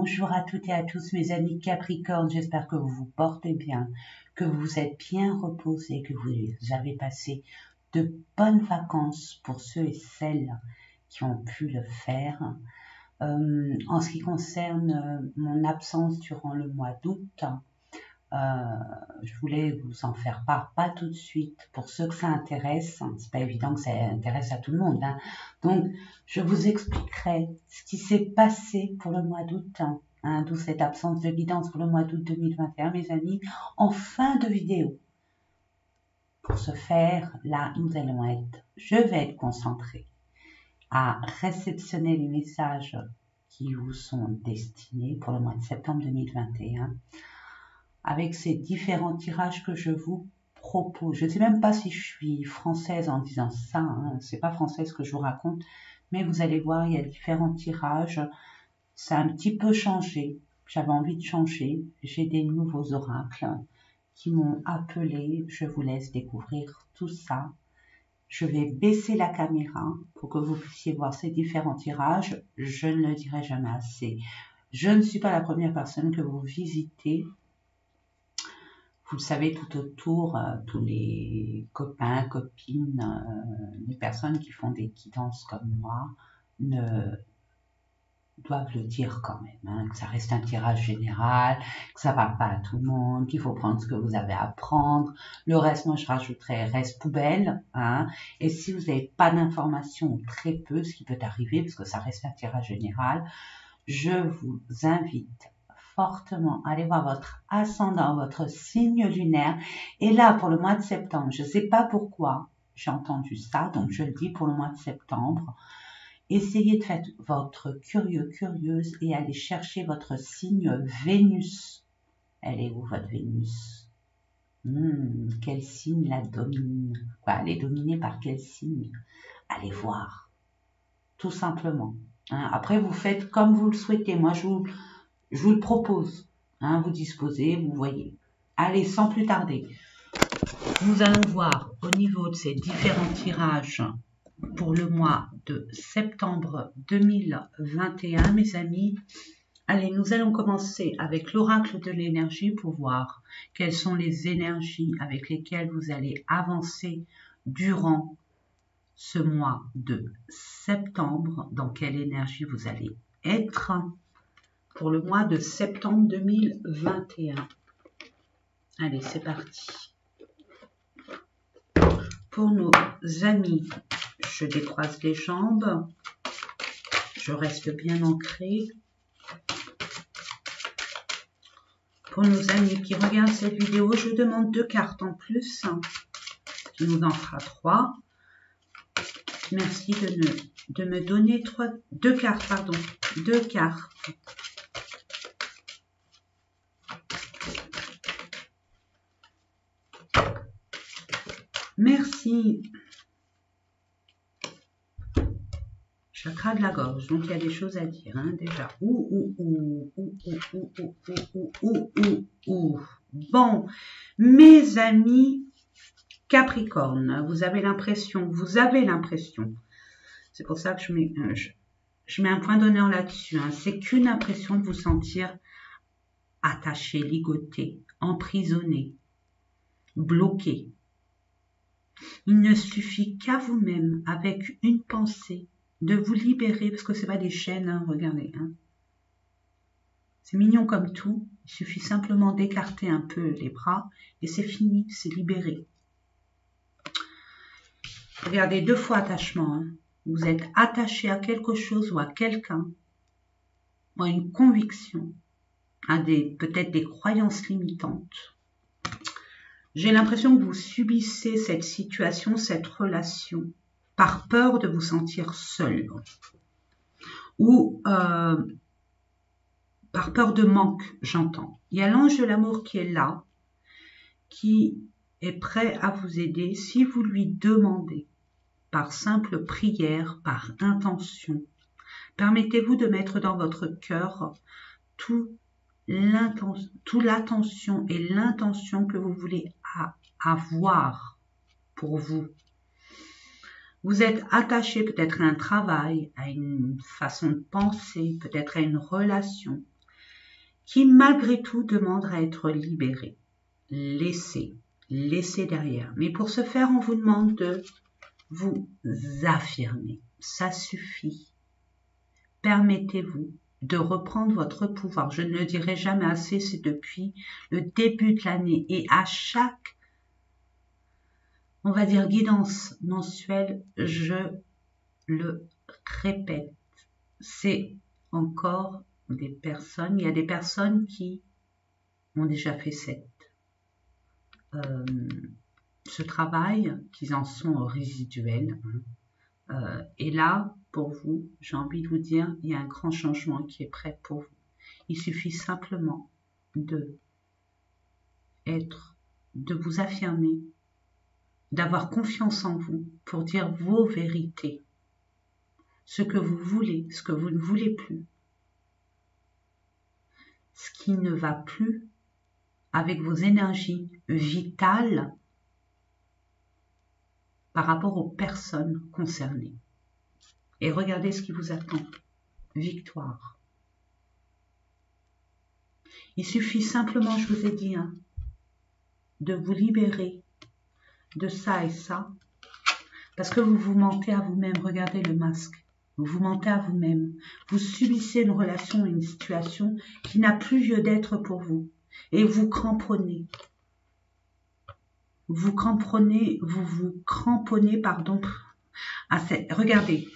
Bonjour à toutes et à tous mes amis Capricorne, j'espère que vous vous portez bien, que vous êtes bien reposés, que vous avez passé de bonnes vacances pour ceux et celles qui ont pu le faire. En ce qui concerne mon absence durant le mois d'août, je voulais vous en faire part, pas tout de suite, pour ceux que ça intéresse. C'est pas évident que ça intéresse à tout le monde, hein. Donc, je vous expliquerai ce qui s'est passé pour le mois d'août, hein, d'où cette absence de guidance pour le mois d'août 2021, mes amis, en fin de vidéo. Pour ce faire, là, je vais être concentrée à réceptionner les messages qui vous sont destinés pour le mois de septembre 2021. Avec ces différents tirages que je vous propose. Je ne sais même pas si je suis française en disant ça, hein. C'est pas français ce que je vous raconte, mais vous allez voir, il y a différents tirages. Ça a un petit peu changé. J'avais envie de changer. J'ai des nouveaux oracles qui m'ont appelé. Je vous laisse découvrir tout ça. Je vais baisser la caméra pour que vous puissiez voir ces différents tirages. Je ne le dirai jamais assez. Je ne suis pas la première personne que vous visitez. Vous le savez, tout autour, tous les copains, copines, les personnes qui font des guidances comme moi doivent le dire quand même, hein, que ça reste un tirage général, que ça ne parle pas à tout le monde, qu'il faut prendre ce que vous avez à prendre. Le reste, moi je rajouterais reste poubelle, hein. Et si vous n'avez pas d'informations, très peu, ce qui peut arriver, parce que ça reste un tirage général, je vous invite fortement, allez voir votre ascendant, votre signe lunaire. Et là, pour le mois de septembre, je ne sais pas pourquoi j'ai entendu ça, donc je le dis pour le mois de septembre. Essayez de faire votre curieux, curieuse et allez chercher votre signe Vénus. Elle est où votre Vénus? Quel signe la domine? Elle est dominée par quel signe? Allez voir, tout simplement. Hein, après, vous faites comme vous le souhaitez. Moi, je vous le propose, hein, vous disposez, vous voyez. Allez, sans plus tarder, nous allons voir au niveau de ces différents tirages pour le mois de septembre 2021, mes amis. Allez, nous allons commencer avec l'oracle de l'énergie pour voir quelles sont les énergies avec lesquelles vous allez avancer durant ce mois de septembre, dans quelle énergie vous allez être pour le mois de septembre 2021. Allez, c'est parti. Pour nos amis, je décroise les jambes, je reste bien ancrée. Pour nos amis qui regardent cette vidéo, je demande 2 cartes en plus, qui nous en fera 3. Merci de me donner 2 cartes, pardon, 2 cartes. Merci. Chakra de la gorge, donc il y a des choses à dire, hein, déjà. Bon, mes amis Capricorne, vous avez l'impression, c'est pour ça que je mets un point d'honneur là-dessus, hein, c'est qu'une impression de vous sentir attaché, ligoté, emprisonné, bloqué. Il ne suffit qu'à vous-même, avec une pensée, de vous libérer, parce que ce n'est pas des chaînes, hein, regardez. Hein. C'est mignon comme tout, il suffit simplement d'écarter un peu les bras, et c'est fini, c'est libéré. Regardez, 2 fois attachement. Hein. Vous êtes attaché à quelque chose ou à quelqu'un, ou à une conviction, à peut-être des croyances limitantes. J'ai l'impression que vous subissez cette situation, cette relation, par peur de vous sentir seul. Ou par peur de manque, j'entends. Il y a l'ange de l'amour qui est là, qui est prêt à vous aider si vous lui demandez, par simple prière, par intention. Permettez-vous de mettre dans votre cœur toute l'attention et l'intention que vous voulez avoir pour vous. Vous êtes attaché peut-être à un travail, à une façon de penser, peut-être à une relation. qui malgré tout demande à être libéré. Laissez derrière. Mais pour ce faire, on vous demande de vous affirmer. Ça suffit. Permettez-vous de reprendre votre pouvoir. Je ne le dirai jamais assez, c'est depuis le début de l'année. Et à chaque, on va dire, guidance mensuelle, je le répète. C'est encore des personnes, il y a des personnes qui ont déjà fait ce travail, qui en sont résiduels. Et là, pour vous, j'ai envie de vous dire, il y a un grand changement qui est prêt pour vous. Il suffit simplement de vous affirmer, d'avoir confiance en vous pour dire vos vérités, ce que vous voulez, ce que vous ne voulez plus, ce qui ne va plus avec vos énergies vitales par rapport aux personnes concernées. Et regardez ce qui vous attend. Victoire. Il suffit simplement, je vous ai dit, de vous libérer de ça et ça, parce que vous vous mentez à vous-même. Regardez le masque. Vous vous mentez à vous-même. Vous subissez une relation, une situation qui n'a plus lieu d'être pour vous. Et vous cramponnez. Vous vous cramponnez, pardon, à cette... Regardez.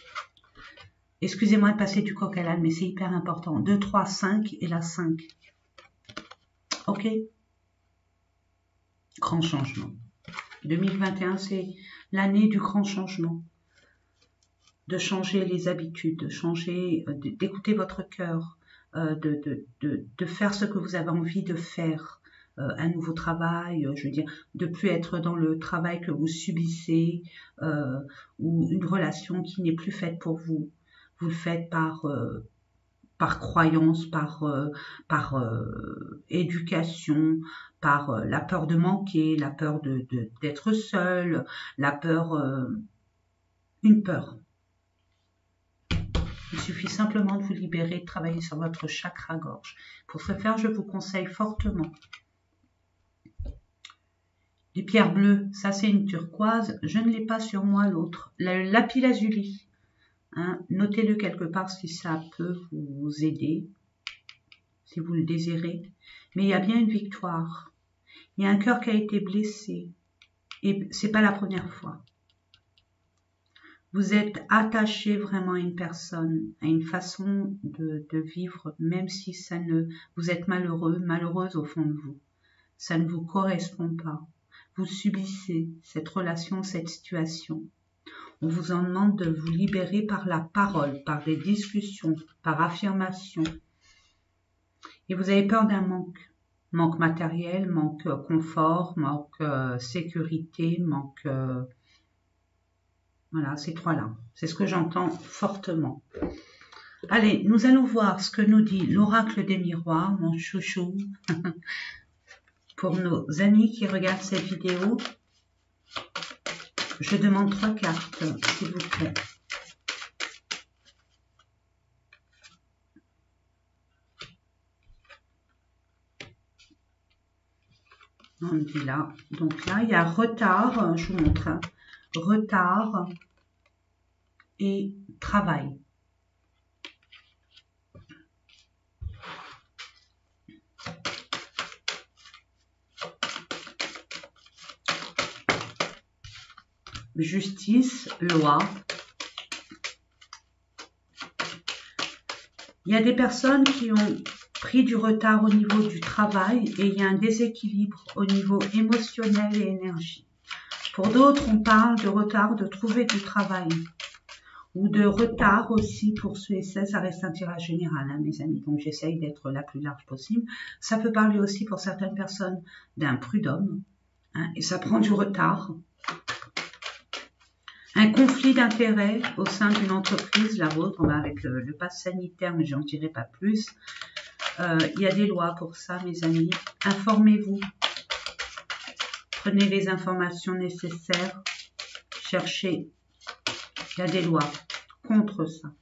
Excusez-moi de passer du coq à l'âne, mais c'est hyper important. 2, 3, 5 et la 5. Ok? Grand changement. 2021, c'est l'année du grand changement. De changer les habitudes, de changer, d'écouter votre cœur, de faire ce que vous avez envie de faire. Un nouveau travail, je veux dire, de plus être dans le travail que vous subissez, ou une relation qui n'est plus faite pour vous. Vous le faites par croyance, par éducation, par la peur de manquer, la peur d'être seul, la peur, une peur. Il suffit simplement de vous libérer, de travailler sur votre chakra-gorge. Pour ce faire, je vous conseille fortement les pierres bleues. Ça, c'est une turquoise. Je ne l'ai pas sur moi, l'autre. Le lapis-lazuli. Notez-le quelque part si ça peut vous aider, si vous le désirez. Mais il y a bien une victoire. Il y a un cœur qui a été blessé. Et c'est pas la première fois. Vous êtes attaché vraiment à une personne, à une façon de vivre, même si ça ne, vous êtes malheureux, malheureuse au fond de vous. Ça ne vous correspond pas. Vous subissez cette relation, cette situation. On vous en demande de vous libérer par la parole, par des discussions, par affirmation. Et vous avez peur d'un manque. Manque matériel, manque confort, manque sécurité, manque... voilà, ces trois-là. C'est ce que j'entends fortement. Allez, nous allons voir ce que nous dit l'oracle des miroirs, mon chouchou. Pour nos amis qui regardent cette vidéo, je demande 3 cartes, s'il vous plaît. On dit là. Donc là, il y a retard, je vous montre, retard et travail. Justice, loi. Il y a des personnes qui ont pris du retard au niveau du travail et il y a un déséquilibre au niveau émotionnel et énergie. Pour d'autres, on parle de retard de trouver du travail ou de retard aussi pour ceux et celles, ça reste un tirage général, mes amis, donc j'essaye d'être la plus large possible. Ça peut parler aussi pour certaines personnes d'un prud'homme et ça prend du retard. Un conflit d'intérêts au sein d'une entreprise, la vôtre, avec le pass sanitaire, mais j'en dirai pas plus. Il y a des lois pour ça, mes amis. Informez-vous. Prenez les informations nécessaires. Cherchez. Il y a des lois contre ça.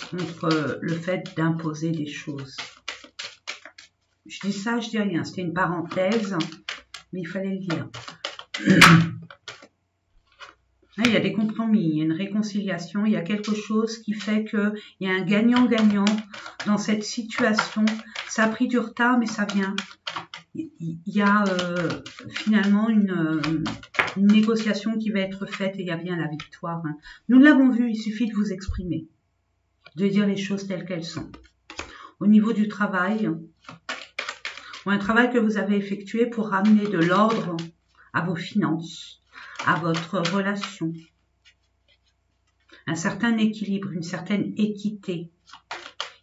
contre le fait d'imposer des choses. Je dis ça, je dis rien. C'était une parenthèse, mais il fallait le dire. Il y a des compromis, il y a une réconciliation, il y a quelque chose qui fait qu'il y a un gagnant-gagnant dans cette situation. Ça a pris du retard, mais ça vient. Il y a finalement une négociation qui va être faite et il y a bien la victoire. Nous l'avons vu, il suffit de vous exprimer, de dire les choses telles qu'elles sont. Au niveau du travail, ou un travail que vous avez effectué pour ramener de l'ordre à vos finances, à votre relation, un certain équilibre, une certaine équité.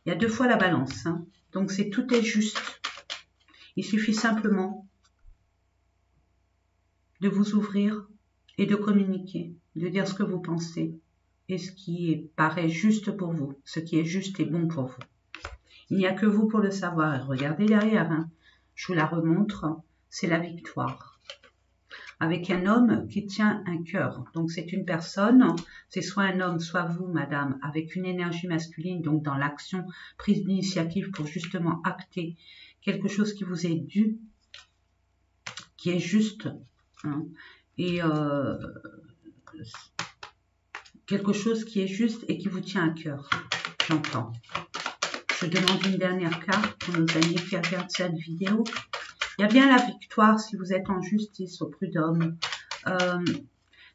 Il y a 2 fois la balance, donc tout est juste. Il suffit simplement de vous ouvrir et de communiquer, de dire ce que vous pensez et ce qui paraît juste pour vous, ce qui est juste et bon pour vous. Il n'y a que vous pour le savoir. Et regardez derrière, je vous la remontre, c'est la victoire. Avec un homme qui tient un cœur. Donc c'est une personne, c'est soit un homme, soit vous, madame, avec une énergie masculine, donc dans l'action, prise d'initiative pour justement acter quelque chose qui vous est dû, qui est juste, et quelque chose qui est juste et qui vous tient à cœur. J'entends. Je demande une dernière carte pour nos amis qui regardent cette vidéo. Il y a bien la victoire si vous êtes en justice au prud'homme.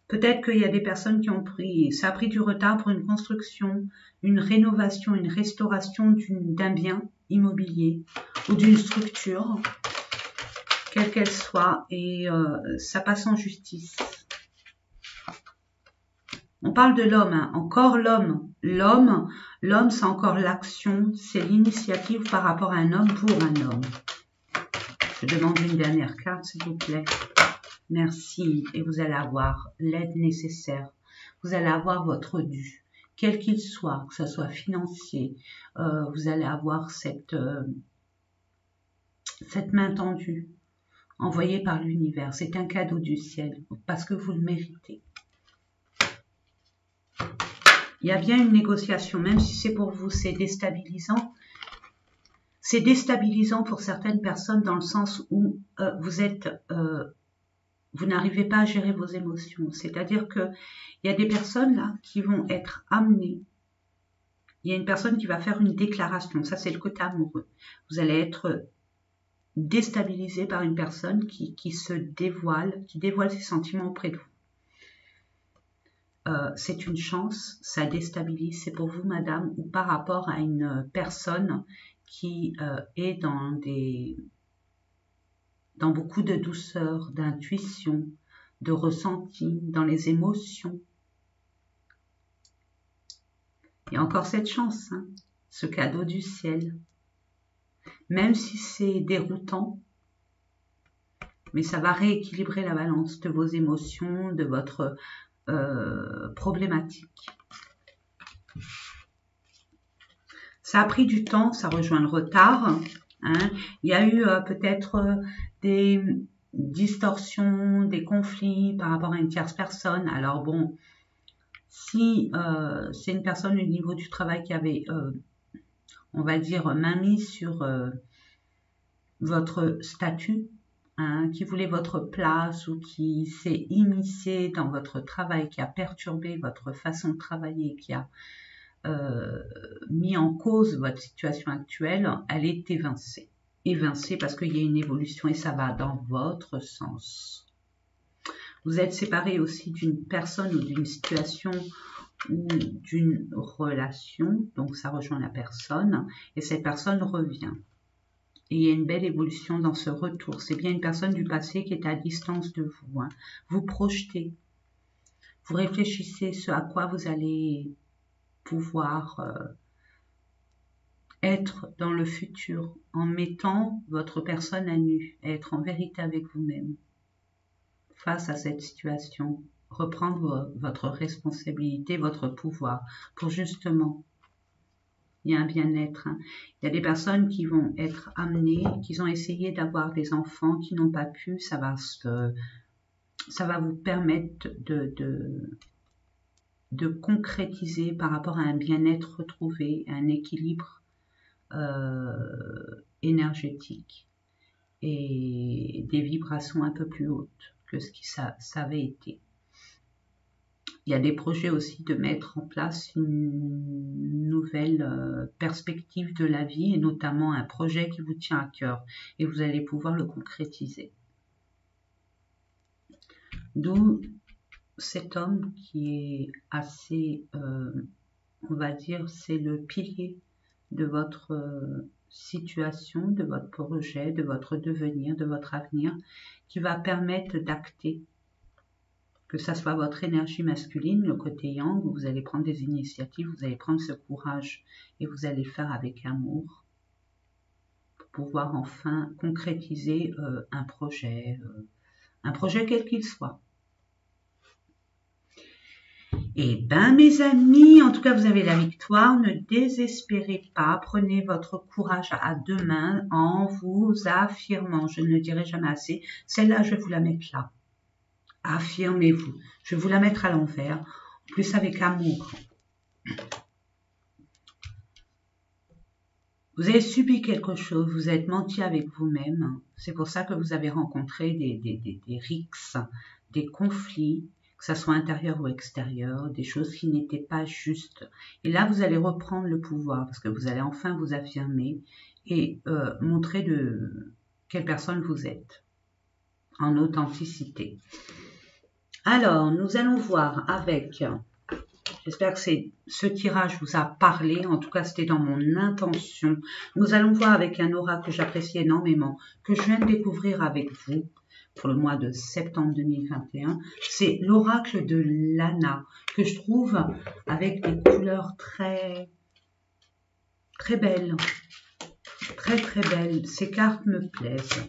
Peut-être qu'il y a des personnes qui ont pris, ça a pris du retard pour une construction, une rénovation, une restauration d'un bien immobilier ou d'une structure, quelle qu'elle soit, et ça passe en justice. On parle de l'homme, encore l'homme. L'homme, c'est encore l'action, c'est l'initiative par rapport à un homme pour un homme. Je demande une dernière carte, s'il vous plaît. Merci. Et vous allez avoir l'aide nécessaire. Vous allez avoir votre dû, quel qu'il soit, que ce soit financier. Vous allez avoir cette main tendue, envoyée par l'univers. C'est un cadeau du ciel, parce que vous le méritez. Il y a bien une négociation, même si c'est pour vous, c'est déstabilisant. C'est déstabilisant pour certaines personnes dans le sens où vous n'arrivez pas à gérer vos émotions. C'est-à-dire qu'il y a des personnes là qui vont être amenées. Il y a une personne qui va faire une déclaration. Ça, c'est le côté amoureux. Vous allez être déstabilisé par une personne qui se dévoile, qui dévoile ses sentiments auprès de vous. C'est une chance, ça déstabilise. C'est pour vous, madame, ou par rapport à une personne qui est dans beaucoup de douceur, d'intuition, de ressenti, dans les émotions. Il y a encore cette chance, ce cadeau du ciel. Même si c'est déroutant, mais ça va rééquilibrer la balance de vos émotions, de votre problématique. Ça a pris du temps, ça rejoint le retard. Il y a eu peut-être des distorsions, des conflits par rapport à une tierce personne. Alors bon, si c'est une personne au niveau du travail qui avait, on va dire, mainmise sur votre statut, qui voulait votre place ou qui s'est immiscé dans votre travail, qui a perturbé votre façon de travailler, qui a mis en cause votre situation actuelle, elle est évincée. Évincée parce qu'il y a une évolution et ça va dans votre sens. Vous êtes séparé aussi d'une personne ou d'une situation ou d'une relation, donc ça rejoint la personne et cette personne revient. Et il y a une belle évolution dans ce retour. C'est bien une personne du passé qui est à distance de vous. Vous projetez, vous réfléchissez ce à quoi vous allez pouvoir être dans le futur en mettant votre personne à nu, être en vérité avec vous-même face à cette situation, reprendre votre responsabilité, votre pouvoir pour justement, il y a un bien-être. Il y a des personnes qui vont être amenées, qui ont essayé d'avoir des enfants, qui n'ont pas pu, ça va vous permettre de concrétiser par rapport à un bien-être retrouvé, un équilibre énergétique et des vibrations un peu plus hautes que ce qui ça avait été. Il y a des projets aussi de mettre en place une nouvelle perspective de la vie et notamment un projet qui vous tient à cœur et vous allez pouvoir le concrétiser. D'où cet homme qui est assez, on va dire, c'est le pilier de votre situation, de votre projet, de votre devenir, de votre avenir, qui va permettre d'acter que ça soit votre énergie masculine, le côté yang, où vous allez prendre des initiatives, vous allez prendre ce courage et vous allez faire avec amour pour pouvoir enfin concrétiser un projet quel qu'il soit. Et ben mes amis, en tout cas vous avez la victoire, ne désespérez pas, prenez votre courage à deux mains en vous affirmant, je ne le dirai jamais assez, celle-là je vais vous la mettre là. Affirmez-vous. Je vais vous la mettre à l'envers, en plus avec amour. Vous avez subi quelque chose, vous êtes menti avec vous-même. C'est pour ça que vous avez rencontré des rixes, des conflits, que ce soit intérieur ou extérieur, des choses qui n'étaient pas justes. Et là, vous allez reprendre le pouvoir parce que vous allez enfin vous affirmer et montrer de quelle personne vous êtes en authenticité. Alors, nous allons voir avec, j'espère que ce tirage vous a parlé, en tout cas c'était dans mon intention. Nous allons voir avec un aura que j'apprécie énormément, que je viens de découvrir avec vous pour le mois de septembre 2021. C'est l'oracle de Lana, que je trouve avec des couleurs très belles, très belles. Ces cartes me plaisent.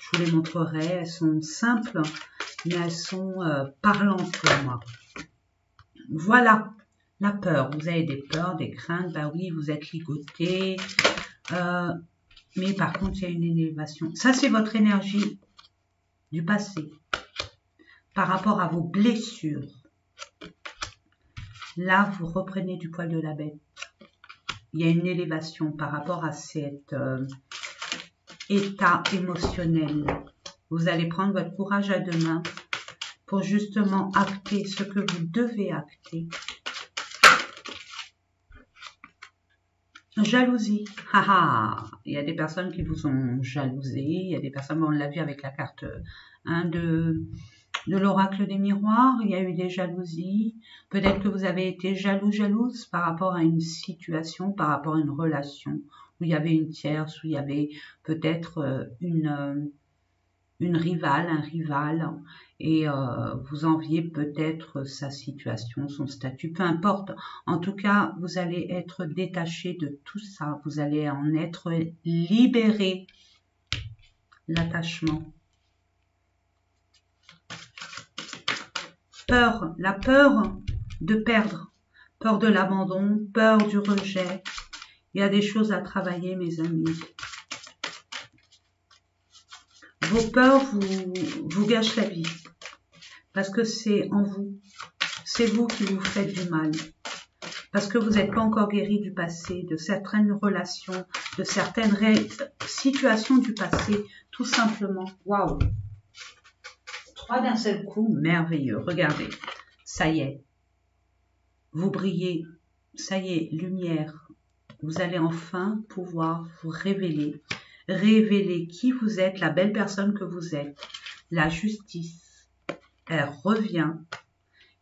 Je vous les montrerai, elles sont simples, mais elles sont parlantes pour moi. Voilà, la peur. Vous avez des peurs, des craintes, bah oui, vous êtes ligoté. Mais par contre, il y a une élévation. Ça, c'est votre énergie du passé par rapport à vos blessures. Là, vous reprenez du poil de la bête. Il y a une élévation par rapport à cet état émotionnel. Vous allez prendre votre courage à deux mains pour justement acter ce que vous devez acter. Jalousie. Il y a des personnes qui vous ont jalousé. Il y a des personnes, on l'a vu avec la carte 1 de l'oracle des miroirs. Il y a eu des jalousies. Peut-être que vous avez été jalouse par rapport à une situation, par rapport à une relation où il y avait une tierce, où il y avait peut-être une rivale, un rival, et vous enviez peut-être sa situation, son statut, peu importe. En tout cas, vous allez être détaché de tout ça, vous allez en être libéré. L'attachement. Peur, la peur de perdre, peur de l'abandon, peur du rejet. Il y a des choses à travailler, mes amis. Vos peurs vous gâchent la vie. Parce que c'est en vous. C'est vous qui vous faites du mal. Parce que vous n'êtes pas encore guéri du passé, de certaines relations, de certaines situations du passé. Tout simplement. Waouh! 3 d'un seul coup, merveilleux. Regardez. Ça y est. Vous brillez. Ça y est, lumière. Vous allez enfin pouvoir vous révéler. Révéler qui vous êtes, la belle personne que vous êtes. La justice, elle revient.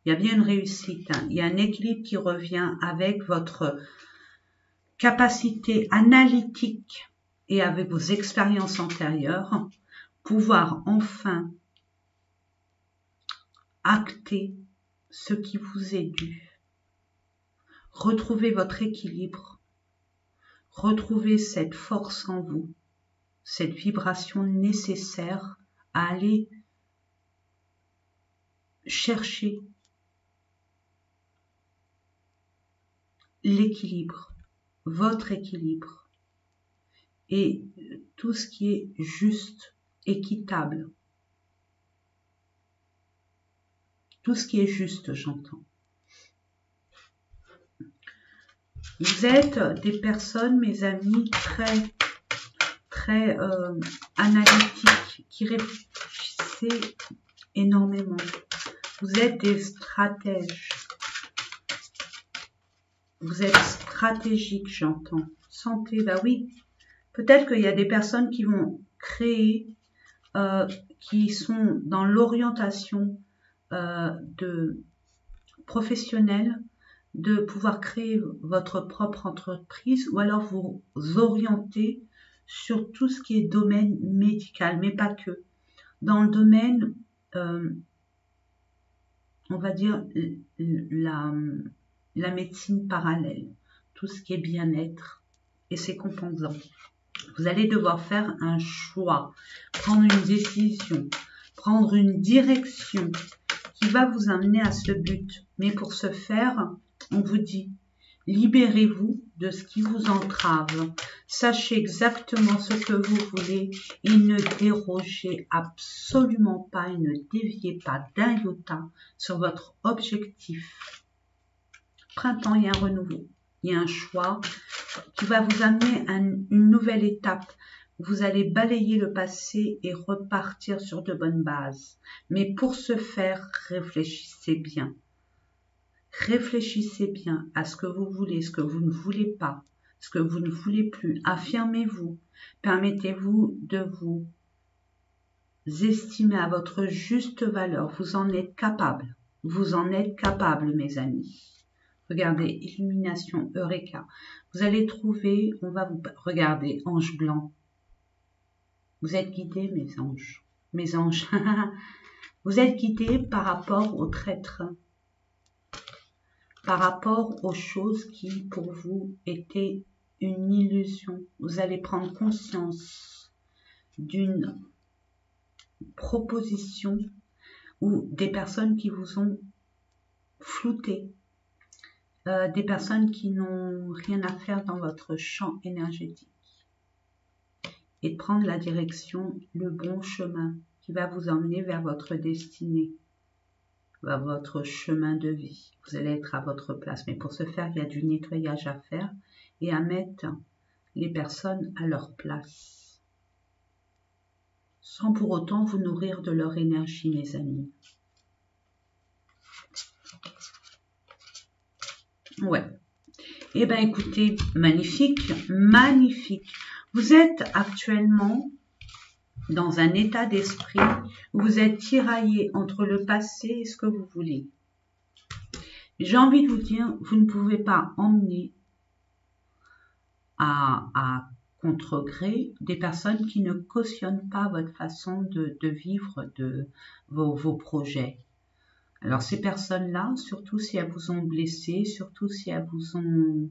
Il y a bien une réussite. Il y a un équilibre qui revient avec votre capacité analytique et avec vos expériences antérieures. Pouvoir enfin acter ce qui vous est dû. Retrouver votre équilibre. Retrouver cette force en vous. Cette vibration nécessaire à aller chercher l'équilibre, votre équilibre et tout ce qui est juste, équitable. Tout ce qui est juste, j'entends. Vous êtes des personnes, mes amis, très analytiques, qui réfléchissez énormément. Vous êtes des stratèges. Vous êtes stratégique, j'entends. Santé, bah oui. Peut-être qu'il y a des personnes qui vont créer, qui sont dans l'orientation de professionnelle, de pouvoir créer votre propre entreprise, ou alors vous orienter sur tout ce qui est domaine médical, mais pas que. Dans le domaine, on va dire, la médecine parallèle, tout ce qui est bien-être et ses composants. Vous allez devoir faire un choix, prendre une décision, prendre une direction qui va vous amener à ce but. Mais pour ce faire, on vous dit, libérez-vous de ce qui vous entrave. Sachez exactement ce que vous voulez et ne dérogez absolument pas et ne déviez pas d'un iota sur votre objectif. Printemps, il y a un renouveau, il y a un choix qui va vous amener à une nouvelle étape. Vous allez balayer le passé et repartir sur de bonnes bases. Mais pour ce faire, réfléchissez bien. Réfléchissez bien à ce que vous voulez, ce que vous ne voulez pas, ce que vous ne voulez plus. Affirmez-vous. Permettez-vous de vous estimer à votre juste valeur. Vous en êtes capable. Vous en êtes capable, mes amis. Regardez, illumination, Eureka. Vous allez trouver, on va vous regarder, ange blanc. Vous êtes guidés, mes anges. Mes anges. Vous êtes guidés par rapport aux traîtres. Par rapport aux choses qui, pour vous, étaient une illusion. Vous allez prendre conscience d'une proposition ou des personnes qui vous ont flouté. Des personnes qui n'ont rien à faire dans votre champ énergétique et de prendre la direction, le bon chemin qui va vous emmener vers votre destinée, vers votre chemin de vie. Vous allez être à votre place, mais pour ce faire, il y a du nettoyage à faire et à mettre les personnes à leur place, sans pour autant vous nourrir de leur énergie, mes amis. Ouais. Eh bien, écoutez, magnifique, magnifique. Vous êtes actuellement dans un état d'esprit où vous êtes tiraillé entre le passé et ce que vous voulez. J'ai envie de vous dire, vous ne pouvez pas emmener à contre-gré des personnes qui ne cautionnent pas votre façon de vivre de vos projets. Alors ces personnes-là, surtout si elles vous ont blessé, surtout si elles vous ont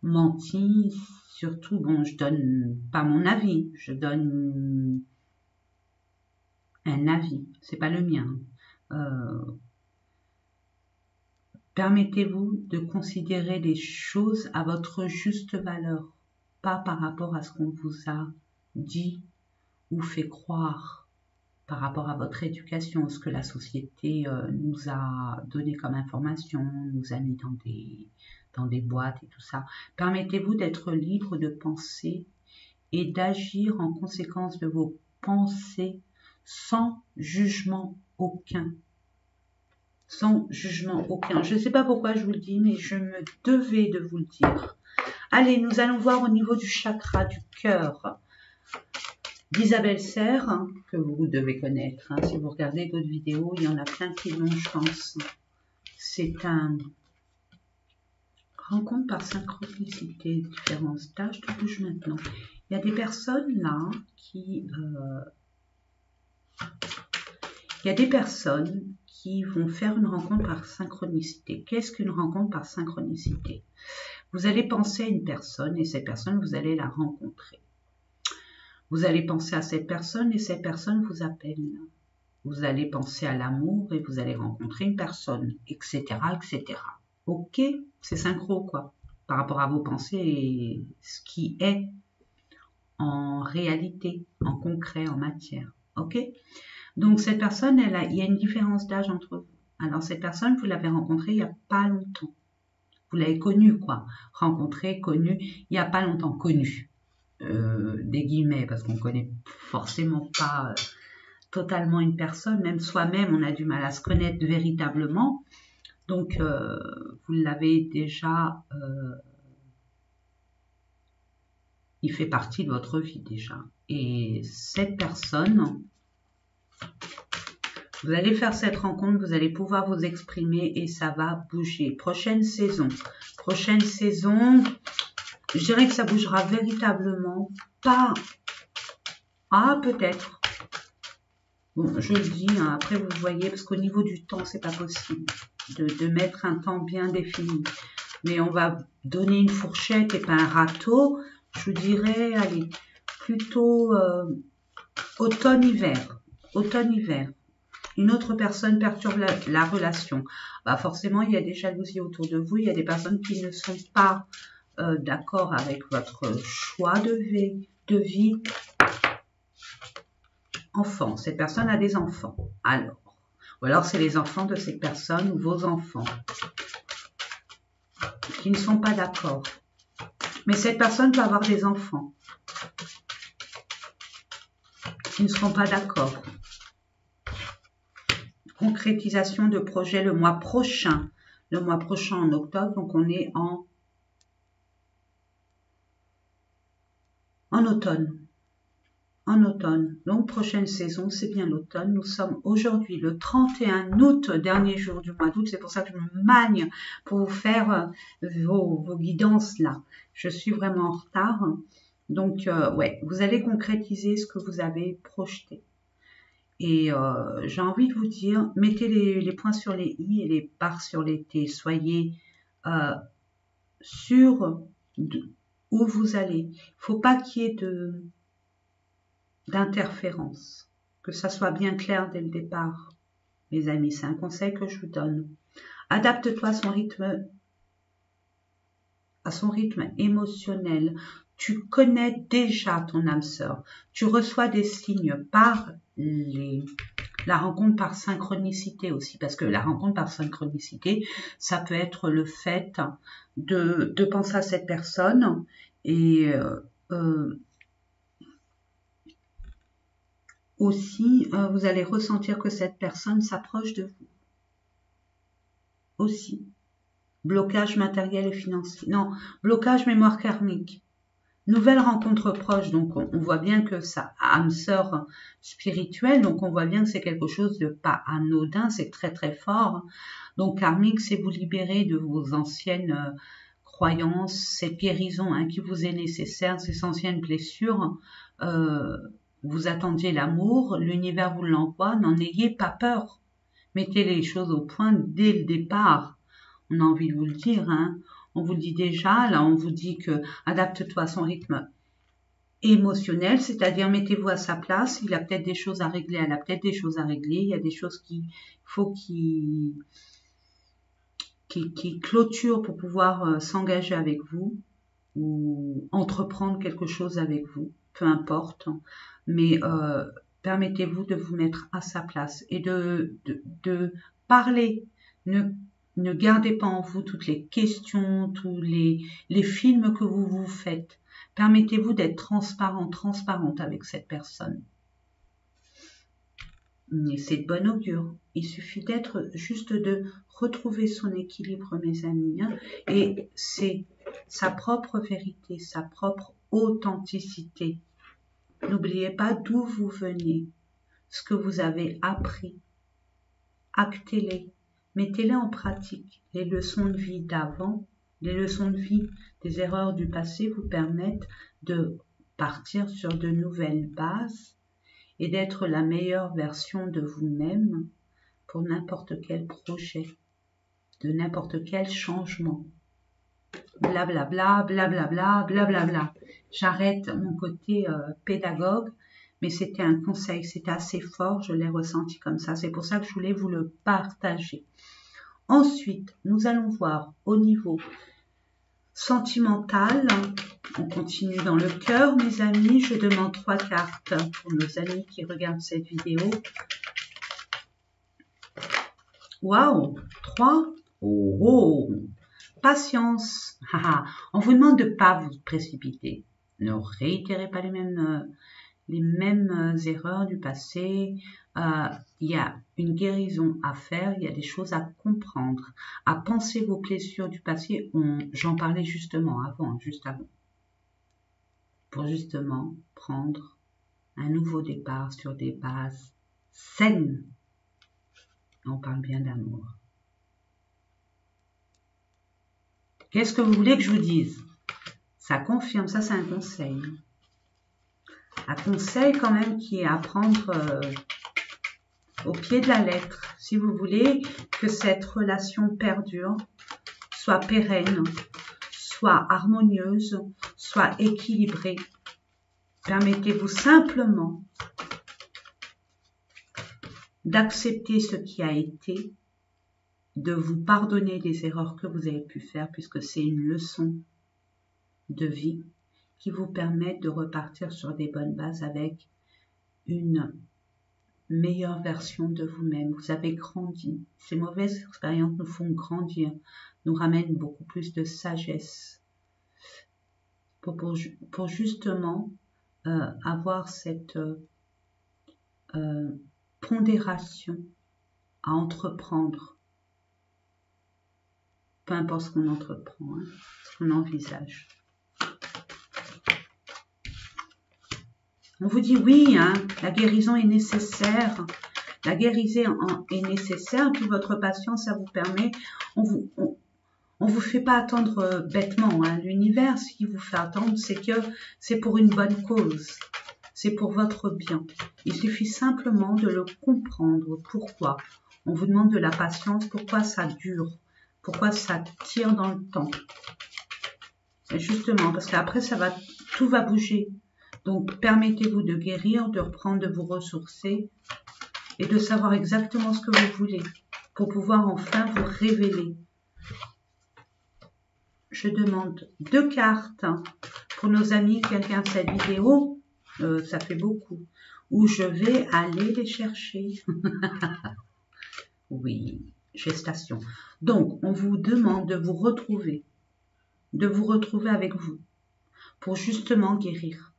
menti, surtout, bon, je donne pas mon avis, je donne un avis, c'est pas le mien. Permettez-vous de considérer les choses à votre juste valeur, pas par rapport à ce qu'on vous a dit ou fait croire, par rapport à votre éducation, ce que la société nous a donné comme information, nous a mis dans des boîtes et tout ça. Permettez-vous d'être libre de penser et d'agir en conséquence de vos pensées sans jugement aucun. Sans jugement aucun. Je ne sais pas pourquoi je vous le dis, mais je me devais de vous le dire. Allez, nous allons voir au niveau du chakra du cœur d'Isabelle Serre, que vous devez connaître. Si vous regardez d'autres vidéos, il y en a plein qui l'ont, je pense. C'est un rencontre par synchronicité, différents stages de bouge maintenant. Il y a des personnes là qui... il y a des personnes qui vont faire une rencontre par synchronicité. Qu'est-ce qu'une rencontre par synchronicité? Vous allez penser à une personne et cette personne, vous allez la rencontrer. Vous allez penser à cette personne et cette personne vous appelle. Vous allez penser à l'amour et vous allez rencontrer une personne, etc., etc. Ok, c'est synchro quoi, par rapport à vos pensées et ce qui est en réalité, en concret, en matière. Ok? Donc cette personne, il y a une différence d'âge entre vous. Alors cette personne, vous l'avez rencontrée il n'y a pas longtemps. Vous l'avez connu, quoi. Rencontré, connu, il n'y a pas longtemps. Connu, des guillemets, parce qu'on ne connaît forcément pas totalement une personne. Même soi-même, on a du mal à se connaître véritablement. Donc, vous l'avez déjà... il fait partie de votre vie déjà. Et cette personne... Vous allez faire cette rencontre, vous allez pouvoir vous exprimer et ça va bouger. Prochaine saison, je dirais que ça bougera véritablement pas. Ah, peut-être. Bon, je le dis, hein, après vous voyez, parce qu'au niveau du temps, c'est pas possible de mettre un temps bien défini. Mais on va donner une fourchette et pas un râteau. Je vous dirais, allez, plutôt automne-hiver. Automne-hiver. Une autre personne perturbe la relation. Bah forcément, il y a des jalousies autour de vous. Il y a des personnes qui ne sont pas d'accord avec votre choix de vie. Enfants. Cette personne a des enfants. Ou alors c'est les enfants de cette personne ou vos enfants qui ne sont pas d'accord. Mais cette personne peut avoir des enfants qui ne seront pas d'accord. Concrétisation de projet le mois prochain en octobre, donc on est en automne. Donc prochaine saison, c'est bien l'automne. Nous sommes aujourd'hui le 31 août, dernier jour du mois d'août. C'est pour ça que je me magne pour vous faire vos guidances là. Je suis vraiment en retard. Donc ouais, vous allez concrétiser ce que vous avez projeté. Et j'ai envie de vous dire, mettez les points sur les i et les barres sur les t. Soyez sûr où vous allez. Il ne faut pas qu'il y ait d'interférence. Que ça soit bien clair dès le départ. Mes amis, c'est un conseil que je vous donne. Adapte-toi à son rythme émotionnel. Tu connais déjà ton âme sœur. Tu reçois des signes par la rencontre par synchronicité aussi, parce que la rencontre par synchronicité, ça peut être le fait de penser à cette personne et aussi, vous allez ressentir que cette personne s'approche de vous. Aussi. Blocage matériel et financier. Non, blocage mémoire karmique. Nouvelle rencontre proche, donc on voit bien que ça âme sœur spirituelle, donc on voit bien que c'est quelque chose de pas anodin, c'est très très fort. Donc karmique, c'est vous libérer de vos anciennes croyances, cette guérison qui vous est nécessaire, ces anciennes blessures. Vous attendiez l'amour, l'univers vous l'envoie, n'en ayez pas peur. Mettez les choses au point dès le départ. On a envie de vous le dire, On vous le dit déjà, là on vous dit que adapte-toi à son rythme émotionnel, c'est-à-dire mettez-vous à sa place, il a peut-être des choses à régler, elle a peut-être des choses à régler, il y a des choses qu'il faut qui clôture pour pouvoir s'engager avec vous ou entreprendre quelque chose avec vous, peu importe, mais permettez-vous de vous mettre à sa place et de parler. Ne gardez pas en vous toutes les questions, tous les films que vous vous faites. Permettez-vous d'être transparente avec cette personne. Et c'est de bon augure. Il suffit juste de retrouver son équilibre, mes amis. Et c'est sa propre vérité, sa propre authenticité. N'oubliez pas d'où vous venez, ce que vous avez appris. Actez-les. Mettez-les en pratique. Les leçons de vie d'avant, les leçons de vie des erreurs du passé vous permettent de partir sur de nouvelles bases et d'être la meilleure version de vous-même pour n'importe quel projet, de n'importe quel changement. Blablabla, blablabla, blablabla. J'arrête mon côté pédagogue, mais c'était un conseil, c'était assez fort, je l'ai ressenti comme ça. C'est pour ça que je voulais vous le partager. Ensuite, nous allons voir au niveau sentimental. On continue dans le cœur, mes amis. Je demande 3 cartes pour nos amis qui regardent cette vidéo. Waouh, 3. Oh, patience. On vous demande de ne pas vous précipiter. Ne réitérez pas les mêmes erreurs du passé. Il y a une guérison à faire, il y a des choses à comprendre, à penser vos blessures du passé. J'en parlais justement juste avant, pour justement prendre un nouveau départ sur des bases saines. On parle bien d'amour. Qu'est-ce que vous voulez que je vous dise? Ça confirme, ça c'est un conseil. Un conseil quand même qui est à prendre au pied de la lettre. Si vous voulez que cette relation perdure, soit pérenne, soit harmonieuse, soit équilibrée, permettez-vous simplement d'accepter ce qui a été, de vous pardonner les erreurs que vous avez pu faire, puisque c'est une leçon de vie qui vous permet de repartir sur des bonnes bases avec une meilleure version de vous-même. Vous avez grandi. Ces mauvaises expériences nous font grandir, nous ramènent beaucoup plus de sagesse pour justement avoir cette pondération à entreprendre. Peu importe ce qu'on entreprend, ce qu'on envisage. On vous dit oui, la guérison est nécessaire. La guérison est nécessaire, puis votre patience, ça vous permet. On vous fait pas attendre bêtement. L'univers, ce qui vous fait attendre, c'est que c'est pour une bonne cause. C'est pour votre bien. Il suffit simplement de le comprendre. Pourquoi? On vous demande de la patience. Pourquoi ça dure? Pourquoi ça tire dans le temps? C'est justement parce qu'après, tout va bouger. Donc, permettez-vous de guérir, de reprendre, de vous ressourcer et de savoir exactement ce que vous voulez pour pouvoir enfin vous révéler. Je demande 2 cartes pour nos amis qui regardent cette vidéo. Ça fait beaucoup. Où je vais aller les chercher. Oui, gestation. Donc, on vous demande de vous retrouver avec vous pour justement guérir.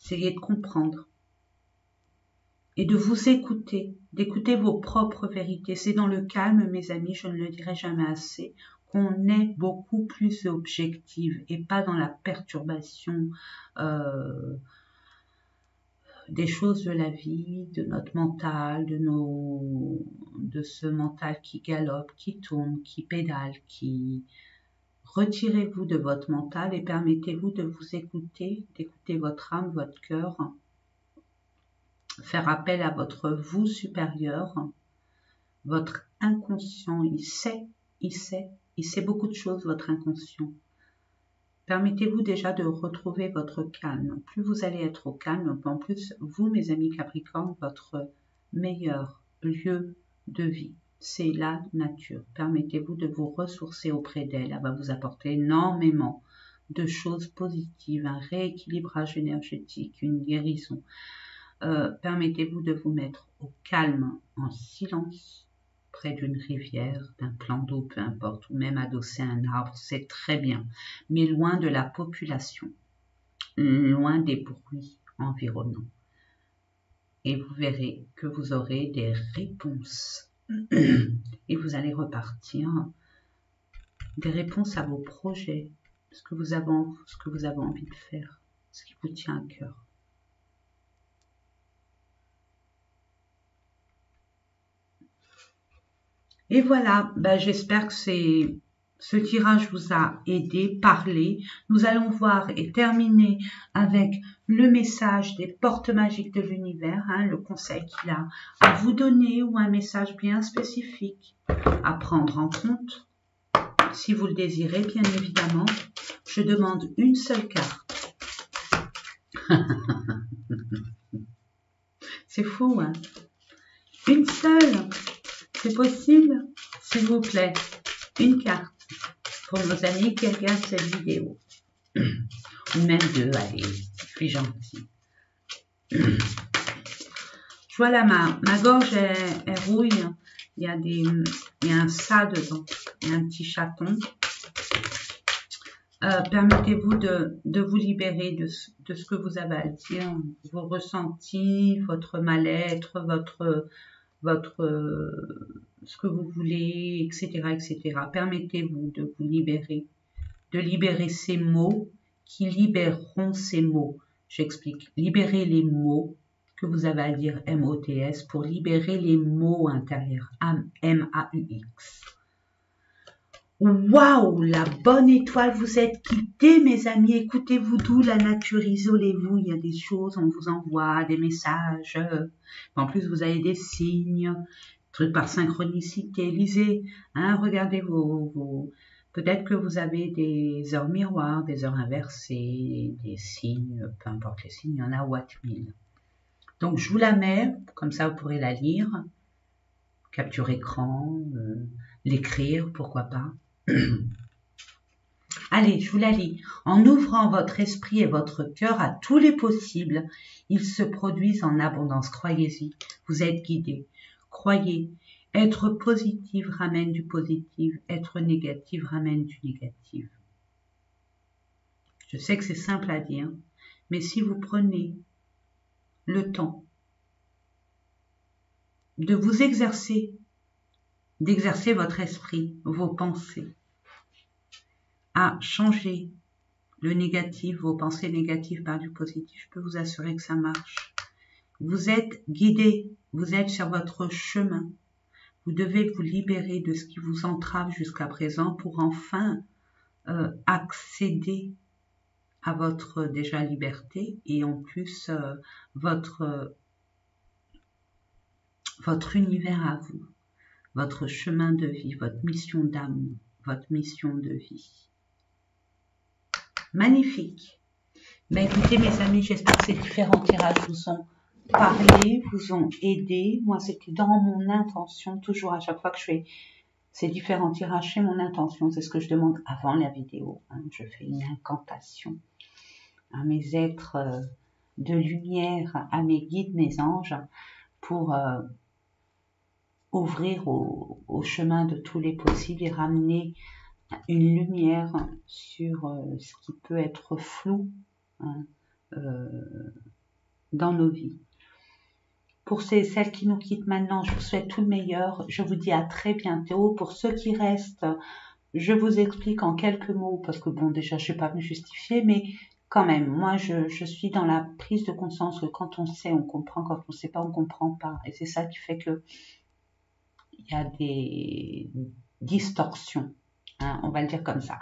Essayez de comprendre et de vous écouter, d'écouter vos propres vérités. C'est dans le calme, mes amis, je ne le dirai jamais assez, qu'on est beaucoup plus objective et pas dans la perturbation des choses de la vie, de notre mental, de ce mental qui galope, qui tourne, qui pédale, qui... Retirez-vous de votre mental et permettez-vous de vous écouter, d'écouter votre âme, votre cœur, faire appel à votre vous supérieur, votre inconscient. Il sait beaucoup de choses, votre inconscient. Permettez-vous déjà de retrouver votre calme. Plus vous allez être au calme, en plus, vous, mes amis Capricorne, votre meilleur lieu de vie, c'est la nature. Permettez-vous de vous ressourcer auprès d'elle. Elle va vous apporter énormément de choses positives, un rééquilibrage énergétique, une guérison. Permettez-vous de vous mettre au calme, en silence, près d'une rivière, d'un plan d'eau, peu importe, ou même adossé à un arbre, c'est très bien. Mais loin de la population, loin des bruits environnants. Et vous verrez que vous aurez des réponses. Et vous allez repartir des réponses à vos projets, ce que vous avez envie de faire, ce qui vous tient à cœur. Et voilà, j'espère que ce tirage vous a aidé, parlé. Nous allons voir et terminer avec le message des portes magiques de l'univers, le conseil qu'il a à vous donner ou un message bien spécifique à prendre en compte. Si vous le désirez, bien évidemment, je demande une seule carte. C'est fou, hein? Une seule, c'est possible? S'il vous plaît, une carte pour nos amis qui regardent cette vidéo. Ou même 2, allez, je suis gentille. Je vois là, ma gorge est rouille. Il y a un ça dedans. Il y a un petit chaton. Permettez-vous de vous libérer de ce que vous avez à dire, vos ressentis, votre mal-être, ce que vous voulez, etc., etc. Permettez-vous de vous libérer, de libérer ces mots qui libéreront ces mots. J'explique. Libérez les mots que vous avez à dire, M-O-T-S, pour libérer les mots intérieurs, M-A-U-X. Waouh, la bonne étoile, vous êtes quittés, mes amis. Écoutez-vous d'où la nature, isolez-vous. Il y a des choses, on vous envoie des messages. En plus, vous avez des signes, trucs par synchronicité. Lisez, hein, regardez peut-être que vous avez des heures miroirs, des heures inversées, des signes, peu importe les signes, il y en a Watt 1000. Donc, je vous la mets, comme ça vous pourrez la lire, capture écran, l'écrire, pourquoi pas. Allez, je vous la lis. En ouvrant votre esprit et votre cœur à tous les possibles, ils se produisent en abondance. Croyez-y, vous êtes guidés. Croyez, être positif ramène du positif, être négatif ramène du négatif. Je sais que c'est simple à dire, mais si vous prenez le temps de vous exercer, d'exercer votre esprit, vos pensées, à changer le négatif, vos pensées négatives par du positif, je peux vous assurer que ça marche. Vous êtes guidé, vous êtes sur votre chemin. Vous devez vous libérer de ce qui vous entrave jusqu'à présent pour enfin accéder à votre déjà liberté et en plus votre univers à vous, votre chemin de vie, votre mission d'âme, votre mission de vie. Magnifique. Ben écoutez mes amis, j'espère que ces différents tirages vous ont parlé, vous ont aidé. Moi c'était dans mon intention, toujours à chaque fois que je fais ces différents tirages, c'est mon intention, c'est ce que je demande avant la vidéo. Hein. Je fais une incantation à mes êtres de lumière, à mes guides, mes anges, pour ouvrir au chemin de tous les possibles et ramener une lumière sur ce qui peut être flou, hein, dans nos vies. Pour celles qui nous quittent maintenant, je vous souhaite tout le meilleur. Je vous dis à très bientôt. Pour ceux qui restent, je vous explique en quelques mots, parce que bon, déjà, je ne vais pas me justifier, mais quand même, moi, je suis dans la prise de conscience que quand on sait, on comprend, quand on ne sait pas, on ne comprend pas. Et c'est ça qui fait que il y a des distorsions. Hein, on va le dire comme ça.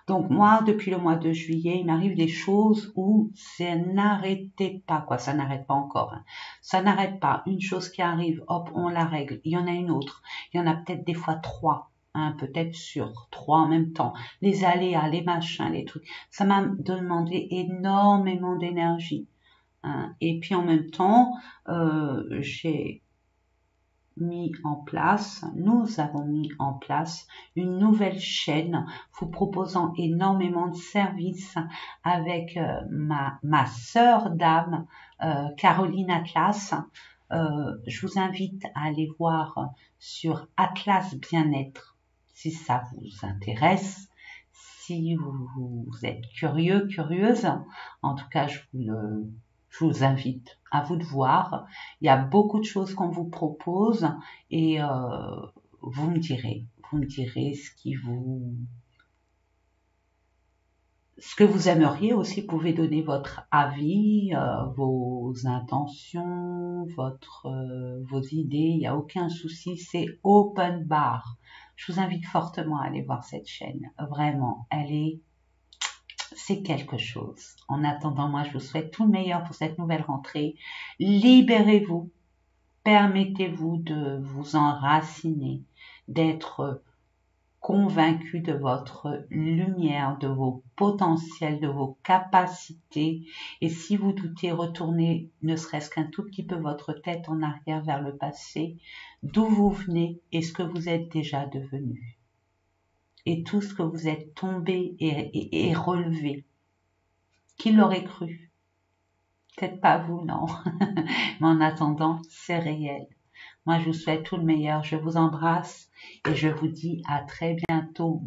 Donc moi, depuis le mois de juillet, il m'arrive des choses où ça n'arrêtait pas, quoi. Ça n'arrête pas encore. Hein. Ça n'arrête pas. Une chose qui arrive, hop, on la règle. Il y en a une autre. Il y en a peut-être des fois 3. Hein, peut-être sur 3 en même temps. Les aléas, les machins, les trucs. Ça m'a demandé énormément d'énergie. Hein. Et puis en même temps, j'ai nous avons mis en place une nouvelle chaîne vous proposant énormément de services avec ma sœur d'âme, Caroline Atlas. Je vous invite à aller voir sur Atlas Bien-être si ça vous intéresse. Si vous êtes curieux, curieuse, en tout cas, je vous invite à vous de voir. Il y a beaucoup de choses qu'on vous propose et vous me direz ce que vous aimeriez aussi. Vous pouvez donner votre avis, vos intentions, vos idées. Il n'y a aucun souci, c'est open bar. Je vous invite fortement à aller voir cette chaîne. Vraiment, c'est quelque chose. En attendant, moi, je vous souhaite tout le meilleur pour cette nouvelle rentrée. Libérez-vous. Permettez-vous de vous enraciner, d'être convaincu de votre lumière, de vos potentiels, de vos capacités. Et si vous doutez, retournez ne serait-ce qu'un tout petit peu votre tête en arrière vers le passé, d'où vous venez et ce que vous êtes déjà devenu. Et tout ce que vous êtes tombé et relevé. Qui l'aurait cru? Peut-être pas vous, non. Mais en attendant, c'est réel. Moi, je vous souhaite tout le meilleur. Je vous embrasse et je vous dis à très bientôt.